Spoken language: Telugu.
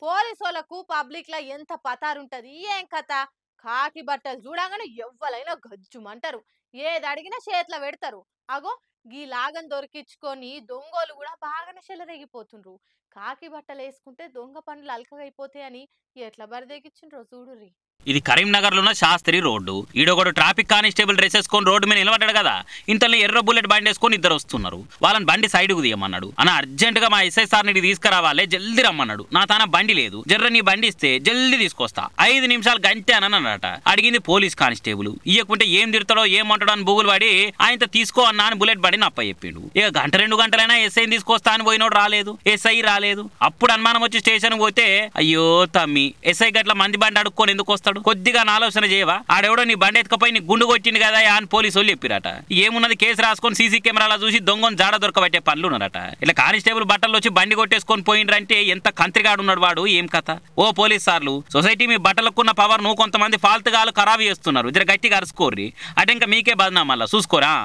పోలీసోళ్ళకు పబ్లిక్ లా ఎంత పతారుంటది ఏం కథ. కాకి బట్టలు చూడగానే ఎవ్వలైనా గజ్జుమంటారు. ఏది అడిగినా చేతిలో పెడతారు. అగో గీ లాగం దొరికించుకొని దొంగోలు కూడా బాగానే చెలరేగిపోతుండ్రు. కాకి బట్టలు వేసుకుంటే దొంగ పనులు అల్కగైపోతాయని ఎట్లా బరిదెగించిండ్రో చూడుర్రి. ఇది కరీంనగర్ లో ఉన్న శాస్త్రి రోడ్డు. ఈడొకడు ట్రాఫిక్ కానిస్టేబుల్ డ్రెస్ వేసుకొని రోడ్డు మీద నిలబడ్డాడు కదా. ఇంతలో ఎర్ర బుల్లెట్ బండి వేసుకొని ఇద్దరు వస్తున్నారు. వాళ్ళని బండి సైడ్కు తీయమన్నాడు. అన్న అర్జెంట్ గా మా ఎస్ఐ సార్ ని తీసుకురావాలి, జల్దీ రమ్మన్నాడు. నా తాన బండి లేదు, జర్ర నీ బండి ఇస్తే జల్దీ తీసుకొస్తా, 5 నిమిషాలు గంటే అని అన్నట. అడిగింది పోలీస్ కానిస్టేబుల్. ఇయ్యకుంటే ఏం తిడతాడో ఏమంటాడో అని బూగులు పడి ఆయనతో తీసుకో అన్నా అని బుల్లెట్ బండిని అప్ప చెప్పిండు. ఇక గంట 2 గంటలైనా ఎస్ఐని తీసుకొస్తా అని పోయినోడు రాలేదు, ఎస్ఐ రాలేదు. అప్పుడు అనుమానం వచ్చి స్టేషన్ పోతే, అయ్యో తమ్మి ఎస్ఐ గట్ల మంది బండి అడుక్కొని ఎందుకు వస్తాడు, కొద్దిగా ఆలోచన చేయవా, ఆడెవడో నీ బండి ఎత్తుకపోయి నీ గుండు కొట్టింది కదా అని పోలీసు వాళ్ళు చెప్పిరట. ఏమున్నది కేసు రాసుకొని సీసీ కెమెరాలో చూసి దొంగను జాడ దొరకబట్టే పనులు ఉన్నారట. ఇలా కానిస్టేబుల్ బట్టలు వచ్చి బండి కొట్టేసుకొని పోయిండ్రంటే ఎంత కంత్రిగాడు ఉన్నాడు వాడు, ఏం కథ. ఓ పోలీస్ సార్లు, సొసైటీ మీ బట్టలకున్న పవర్ ను కొంతమంది ఫాల్తుగాలు ఖరాబు చేస్తున్నారు, జర గట్టిగా అరుచుకోర్రి. అంటే ఇంకా మీకే బదనాం, మళ్ళా చూసుకోరా.